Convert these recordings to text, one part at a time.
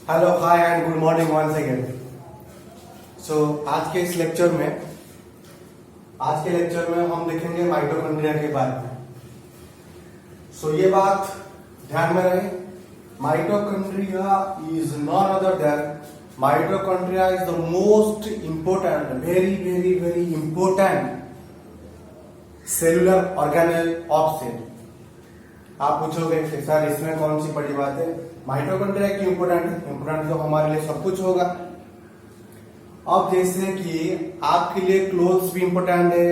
Hello hi and good morning once again. So आज के lecture में हम देखेंगे माइटोकॉन्ड्रिया के बारे में। सो ये बात ध्यान में रहे, mitochondria is none other than mitochondria is the most important very very very important cellular organelle of cell. आप पूछोगे कि सर इसमें कौन सी बड़ी बात है, माइटोकॉन्ड्रिया क्यों इंपोर्टेंट है? इंपोर्टेंट तो हमारे लिए सब कुछ होगा। अब जैसे कि आपके लिए क्लोथ्स भी इंपोर्टेंट है,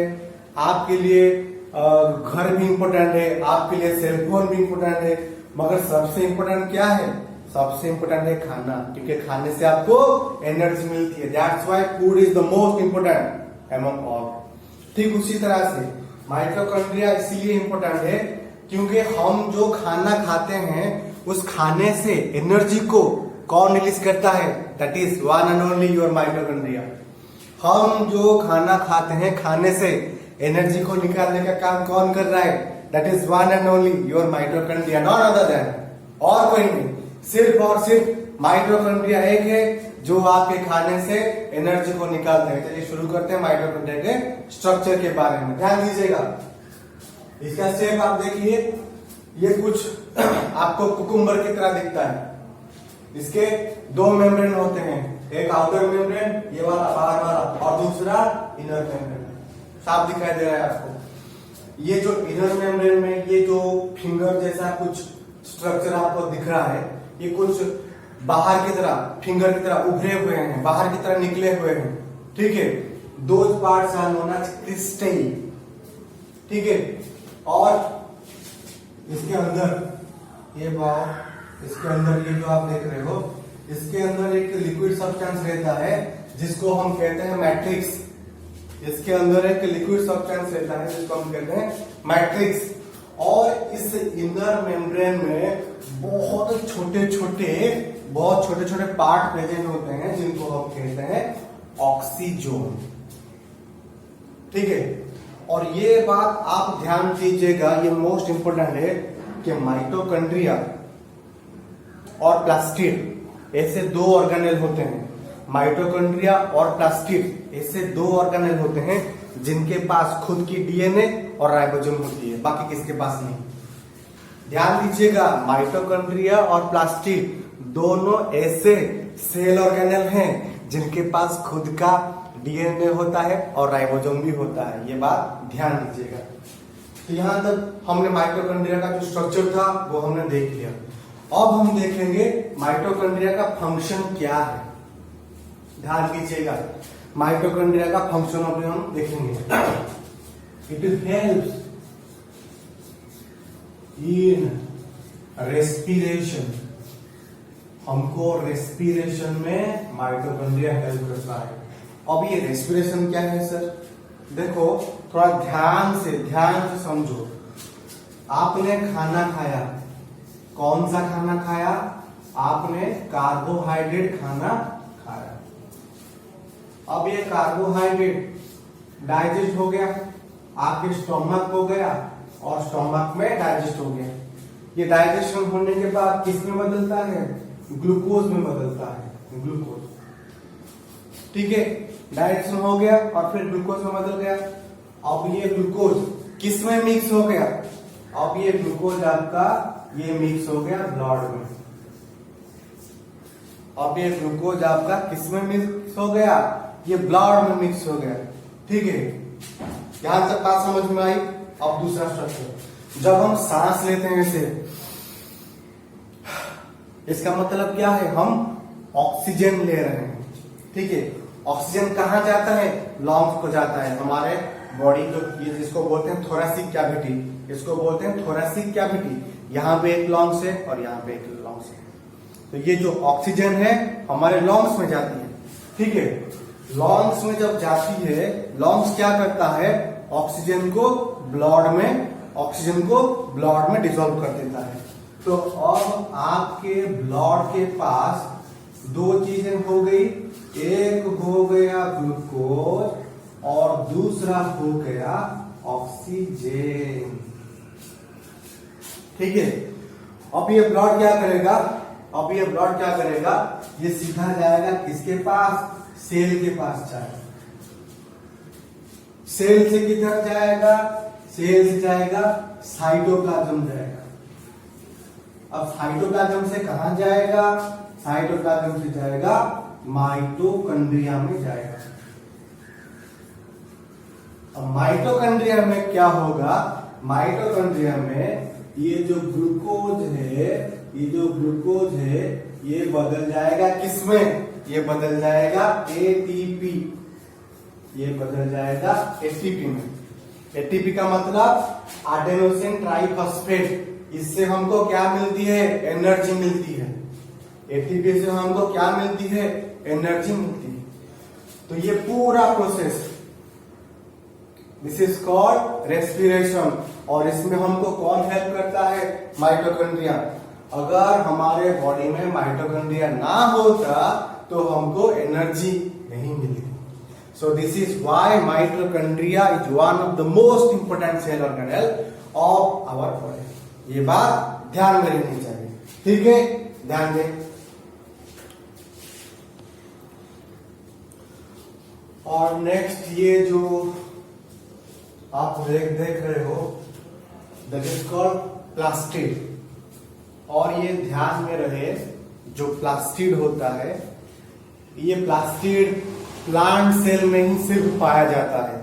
आपके लिए घर भी इंपोर्टेंट है, आपके लिए सेलफोन भी इंपोर्टेंट है, मगर सबसे इंपोर्टेंट क्या है? सबसे इंपोर्टेंट है खाना, क्योंकि खाने से आपको एनर्जी मिलती है। That's why food is the most important among all. ठीक उसी तरह से माइटोकॉन्ड्रिया इसीलिए इंपोर्टेंट है क्योंकि हम जो खाना खाते हैं उस खाने से एनर्जी को कौन रिलीज करता है? That is one and only your mitochondria. हम जो खाना खाते हैं खाने से एनर्जी को निकालने का काम कौन कर रहा है? That is one and only your mitochondria, not other than, और कोई नहीं। सिर्फ और सिर्फ माइटोकॉन्ड्रिया एक है जो आपके खाने से एनर्जी को निकालते हैं। चलिए शुरू करते हैं माइटोकॉन्ड्रिया के स्ट्रक्चर के बारे में। ध्यान दीजिएगा, इसका शेप आप देखिए, ये कुछ आपको कुकुम्बर की तरह दिखता है। इसके दो मेम्ब्रेन होते हैं, एक आउटर मेम्ब्रेन ये वाला बाहर वाला, और दूसरा इनर मेम्ब्रेन। साफ दिखाई दे रहा है आपको। ये जो इनर मेम्ब्रेन में ये जो फिंगर जैसा कुछ स्ट्रक्चर आपको दिख रहा है, ये कुछ बाहर की तरह फिंगर की तरह उभरे हुए हैं, बाहर की तरह निकले हुए हैं। ठीक है, दो parts are known as crystal. ठीक है, और इसके अंदर ये इसके अंदर ये जो आप देख रहे हो, इसके अंदर एक लिक्विड सब्सटेंस रहता है जिसको हम कहते हैं मैट्रिक्स। इसके अंदर एक लिक्विड सब्सटेंस रहता है जिसको हम कहते हैं मैट्रिक्स। और इस इनर मेम्ब्रेन में बहुत छोटे छोटे पार्ट प्रेजेंट होते हैं जिनको हम कहते हैं ऑक्सीजोन। ठीक है, और ये बात आप ध्यान दीजिएगा, ये मोस्ट इंपोर्टेंट है कि माइटोकॉन्ड्रिया और प्लास्टिड ऐसे दो ऑर्गेनेल होते हैं। माइटोकॉन्ड्रिया और प्लास्टिड ऐसे दो ऑर्गेनेल होते हैं जिनके पास खुद की डीएनए और राइबोसोम होती है, बाकी किसके पास नहीं। ध्यान दीजिएगा, माइटोकॉन्ड्रिया और प्लास्टिड दोनों ऐसे सेल ऑर्गेनेल हैं जिनके पास खुद का डीएनए होता है और राइबोसोम भी होता है। ये बात ध्यान दीजिएगा। तो यहां तक हमने माइटोकॉन्ड्रिया का जो स्ट्रक्चर था वो हमने देख लिया। अब हम देखेंगे माइटोकॉन्ड्रिया का फंक्शन क्या है। ध्यान दीजिएगा, माइटोकॉन्ड्रिया का फंक्शन अभी हम देखेंगे। It helps in respiration. हमको रेस्पिरेशन में माइटोकॉन्ड्रिया हेल्प करता है। अब ये रेस्पिरेशन क्या है सर? देखो, थोड़ा ध्यान से समझो। आपने खाना खाया, कौन सा खाना खाया? आपने कार्बोहाइड्रेट खाना खाया। अब ये कार्बोहाइड्रेट डाइजेस्ट हो गया, आपके स्टोमक हो गया और स्टोमक में डाइजेस्ट हो गया। ये डाइजेशन होने के बाद किस में बदलता है? ग्लूकोज में बदलता है, ग्लूकोज। ठीक है, डाइजेशन हो गया और फिर ग्लूकोज में बदल गया। अब ये ग्लूकोज किस में मिक्स हो गया? अब ये ग्लूकोज आपका ये मिक्स हो गया ब्लड में। अब ये ग्लूकोज आपका किस में मिक्स हो गया? ये ब्लड में मिक्स हो गया। ठीक है, यहां तक बात समझ में आई। अब दूसरा स्ट्रक्चर, जब हम सांस लेते हैं ऐसे, इसका मतलब क्या है? हम ऑक्सीजन ले रहे हैं। ठीक है, ऑक्सीजन कहां जाता है? लंग्स को जाता है। हमारे बॉडी को ये जिसको बोलते हैं थोरेसिक कैविटी, इसको बोलते हैं थोरेसिक कैविटी। यहाँ पे एक लंग्स है और यहाँ पे एक लंग्स है। तो ये जो ऑक्सीजन है हमारे लंग्स में जाती है। ठीक है, लंग्स में जब जाती है, लंग्स क्या करता है? ऑक्सीजन को ब्लड में डिसॉल्व कर देता है। तो अब आपके ब्लड के पास दो चीजें हो गई, एक हो गया ग्लूकोज और दूसरा हो गया ऑक्सीजन। ठीक है, अब ये ब्लड क्या करेगा? ये सीधा जाएगा किसके पास, सेल के पास जाएगा। सेल से किधर जाएगा, सेल से जाएगा साइटोप्लाज्म जाएगा। अब साइटोप्लाज्म से कहां जाएगा, साइटोप्लाज्म से जाएगा माइटोकॉन्ड्रिया में जाएगा। अब माइटोकॉन्ड्रिया में क्या होगा, माइटोकॉन्ड्रिया में ये जो ग्लूकोज है, ये जो ग्लूकोज है ये बदल जाएगा किसमें, ये बदल जाएगा एटीपी, ये बदल जाएगा एटीपी में। एटीपी का मतलब एडेनोसिन ट्राइफॉस्फेट। इससे हमको क्या मिलती है, एनर्जी मिलती है। एटीपी से हमको क्या मिलती है, एनर्जी मिलती है। तो ये पूरा process, this is called respiration. और इसमें हमको कौन हेल्प करता है, माइटोकॉन्ड्रिया। अगर हमारे बॉडी में माइटोकॉन्ड्रिया ना होता तो हमको एनर्जी नहीं मिलेगी। So this is why mitochondria is one of the most important cell organelle of our body. ये बात ध्यान में रखनी चाहिए, ठीक है, ध्यान दें। और नेक्स्ट ये जो आप देख रहे हो दैट इज कॉल्ड प्लास्टिड। और ये ध्यान में रहे, जो प्लास्टिड होता है, ये प्लास्टिड प्लांट सेल में ही सिर्फ पाया जाता है।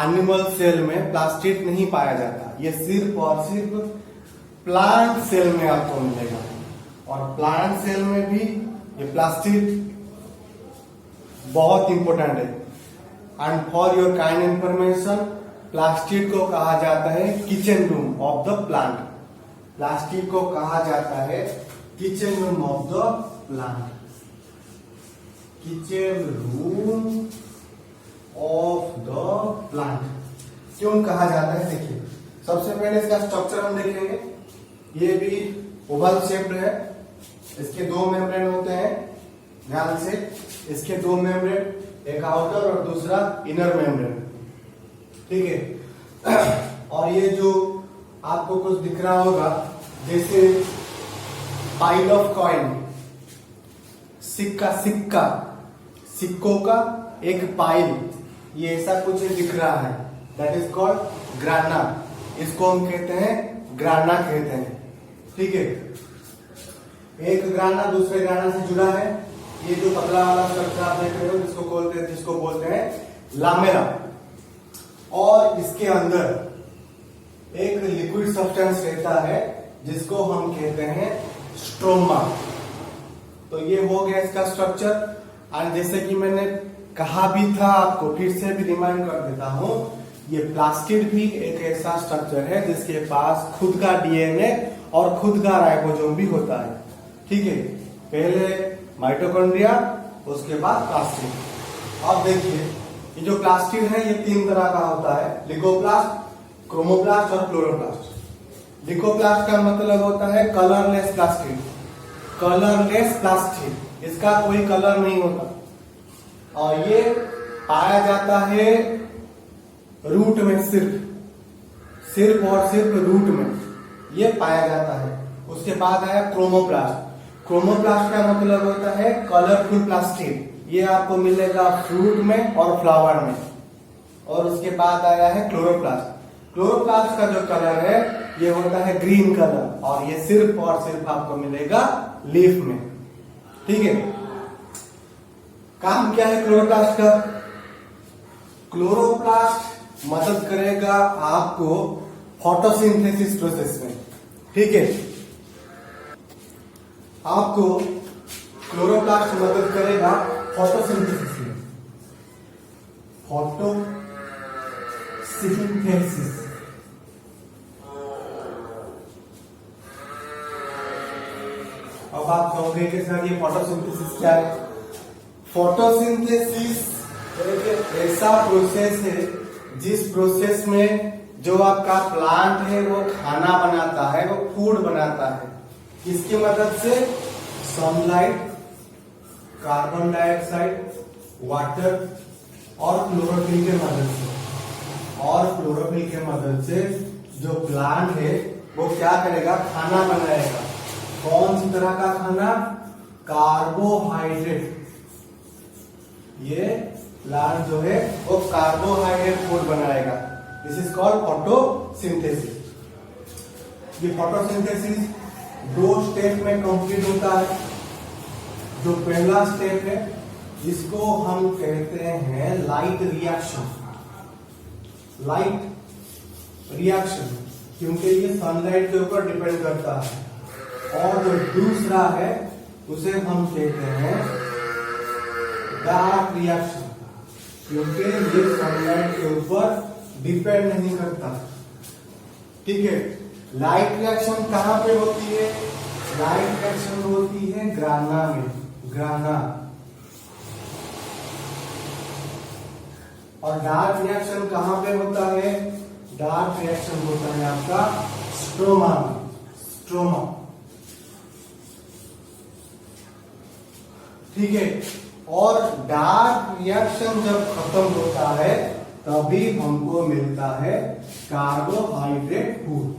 एनिमल सेल में प्लास्टिड नहीं पाया जाता। ये सिर्फ और सिर्फ प्लांट सेल में आपको मिलेगा। और प्लांट सेल में भी ये प्लास्टिड बहुत इंपॉर्टेंट है। And for your kind information, plastid को कहा जाता है kitchen room of the plant. Plastid को कहा जाता है kitchen room of the plant, kitchen room of the plant. क्यों कहा जाता है, देखिए सबसे पहले इसका स्ट्रक्चर हम देखेंगे। ये भी ओवल शेप्ड है, इसके दो मेम्ब्रेन होते हैं, ध्यान से। इसके दो मेम्ब्रेन, एक आउटर और दूसरा इनर मेम्ब्रेन, ठीक है। और ये जो आपको कुछ दिख रहा होगा जैसे पाइल ऑफ कॉइन, सिक्का, सिक्कों का एक पाइल, ये ऐसा कुछ दिख रहा है, दैट इज कॉल्ड ग्राना। इसको हम कहते हैं ग्राना कहते हैं, ठीक है। एक ग्राना दूसरे ग्राना से जुड़ा है। ये जो पतला वाला स्ट्रक्चर आप देख रहे हो जिसको बोलते हैं लामेला। और इसके अंदर एक लिक्विड सब्सटेंस रहता है जिसको हम कहते हैं स्ट्रोमा। तो ये हो गया इसका स्ट्रक्चर। और जैसे कि मैंने कहा भी था, आपको फिर से भी रिमाइंड कर देता हूं, ये प्लास्टिड भी एक ऐसा स्ट्रक्चर है जिसके पास खुद का डीएनए और खुद का राइबोसोम भी होता है, ठीक है। पहले माइटोकॉन्ड्रिया, उसके बाद प्लास्टिड। अब देखिए ये जो प्लास्टिड है ये तीन तरह का होता है, लिकोप्लास्ट, क्रोमोप्लास्ट और क्लोरोप्लास्ट। लिकोप्लास्ट का मतलब होता है कलरलेस प्लास्टिड, कलरलेस प्लास्टिड, इसका कोई कलर नहीं होता। और ये पाया जाता है रूट में, सिर्फ और सिर्फ रूट में ये पाया जाता है। उसके बाद आया क्रोमोप्लास्ट। क्रोमोप्लास्ट का मतलब होता है कलरफुल प्लास्टिड, ये आपको मिलेगा फ्रूट में और फ्लावर में। और उसके बाद आया है क्लोरोप्लास्ट। क्लोरोप्लास्ट का जो कलर है ये होता है ग्रीन कलर, और ये सिर्फ और सिर्फ आपको मिलेगा लीफ में, ठीक है। काम क्या है क्लोरोप्लास्ट का? क्लोरोप्लास्ट मदद करेगा आपको फोटोसिंथेसिस प्रोसेस में, ठीक है। आपको क्लोरोप्लास्ट मदद करेगा फोटोसिंथेसिस में, फोटोसिंथेसिस। अब आप कहोगे कि सर ये फोटोसिंथेसिस क्या है? फोटोसिंथेसिस एक ऐसा प्रोसेस है जिस प्रोसेस में जो आपका प्लांट है वो खाना बनाता है, वो फूड बनाता है। किसकी मदद से? सनलाइट, कार्बन डाइऑक्साइड, वाटर और क्लोरोफिल के मदद से। और क्लोरोफिल के मदद से जो प्लांट है वो क्या करेगा? खाना बनाएगा। कौन सी तरह का खाना? कार्बोहाइड्रेट, ये प्लांट जो है वो कार्बोहाइड्रेट फूड बनाएगा। This is called photosynthesis. ये फोटोसिंथेसिस 2 स्टेप में कंप्लीट होता है। जो पहला स्टेप है इसको हम कहते हैं लाइट रिएक्शन। लाइट रिएक्शन क्योंकि ये सनलाइट के ऊपर डिपेंड करता है। और जो दूसरा है उसे हम कहते हैं डार्क रिएक्शन, क्योंकि ये सनलाइट के ऊपर डिपेंड नहीं करता। ठीक है, लाइट रिएक्शन कहां पे होती है? लाइट रिएक्शन होती है ग्राना में, ग्राना। और डार्क रिएक्शन कहां पे होता है? डार्क रिएक्शन होता है आपका स्ट्रोमा में, स्ट्रोमा। ठीक है, और डार्क रिएक्शन जब खत्म होता है तभी हमको मिलता है कार्बोहाइड्रेट फूड।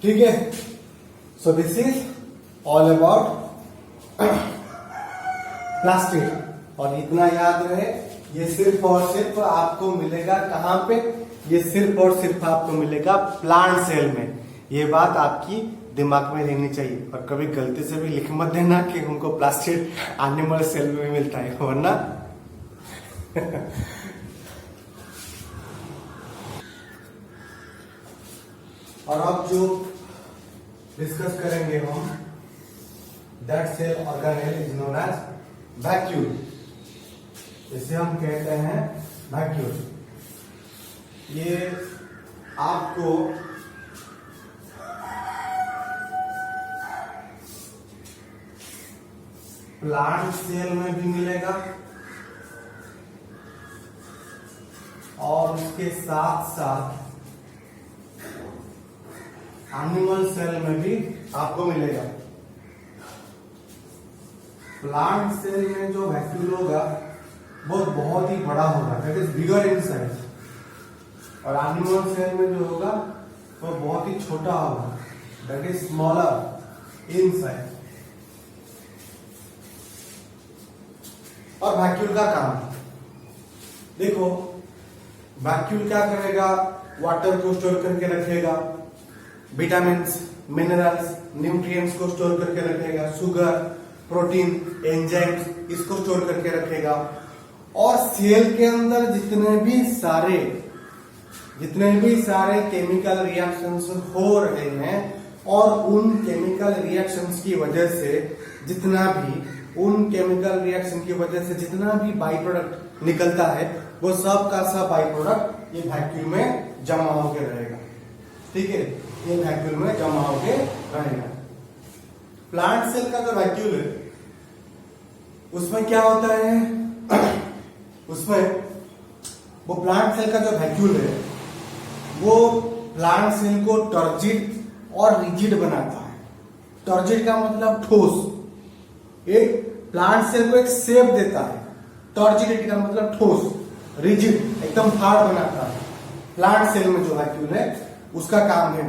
ठीक है, सो this is all about plastic. और इतना याद रहे, ये सिर्फ और सिर्फ आपको मिलेगा कहां पे? ये सिर्फ और सिर्फ आपको मिलेगा प्लांट सेल में। ये बात आपकी दिमाग में रहनी चाहिए। और कभी गलती से भी लिख मत देना कि हमको प्लास्टिक एनिमल सेल में भी मिलता है, वरना और अब जो डिस्कस करेंगे हम, that cell organelle is known as vacuole. इसे हम कहते हैं वैक्यूल। ये आपको प्लांट सेल में भी मिलेगा और उसके साथ साथ एनिमल सेल में भी आपको मिलेगा। प्लांट सेल में जो वैक्यूल होगा वो बहुत ही बड़ा होगा, that is bigger in size. और एनिमल सेल में जो होगा वो बहुत ही छोटा होगा, that is smaller in size. और वैक्यूल का काम देखो, वैक्यूल क्या करेगा? वाटर को स्टोर करके रखेगा, विटामिन्स, मिनरल्स, न्यूट्रिएंट्स को स्टोर करके रखेगा, शुगर, प्रोटीन, एंजाइम्स इसको स्टोर करके रखेगा। और सेल के अंदर जितने भी सारे केमिकल रिएक्शंस हो रहे हैं और उन केमिकल रिएक्शंस की वजह से जितना भी बाई प्रोडक्ट निकलता है वो सब का सब बाई प्रोडक्ट ये वैक्यूल में जमा होके रहेगा। ठीक है, ये वैक्यूल में जमा होके रहेगा। प्लांट सेल का जो वैक्यूल है उसमें क्या होता है? उसमें वो प्लांट सेल का जो वैक्यूल है वो प्लांट सेल को टर्जिड और रिजिड बनाता है। टर्जिड का मतलब ठोस। एक प्लांट सेल को एक शेप देता है। टर्जिडिटी का मतलब ठोस, रिजिड एकदम हार्ड बनाता है। प्लांट सेल में जो वैक्यूल है उसका काम है।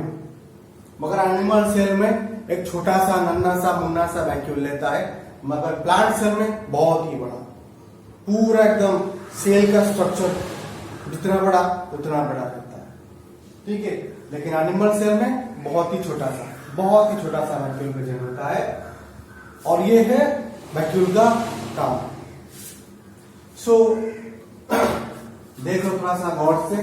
मगर एनिमल सेल में एक छोटा सा नन्हा सा मुन्ना सा वैक्यूल लेता है, मगर प्लांट सेल में बहुत ही बड़ा, पूरा एकदम सेल का स्ट्रक्चर जितना बड़ा उतना बड़ा रहता है। ठीक है, लेकिन एनिमल सेल में बहुत ही छोटा सा वैक्यूल प्रेजेंट होता है। और ये है वैक्यूल का काम। सो देखो थोड़ा सा गौर से,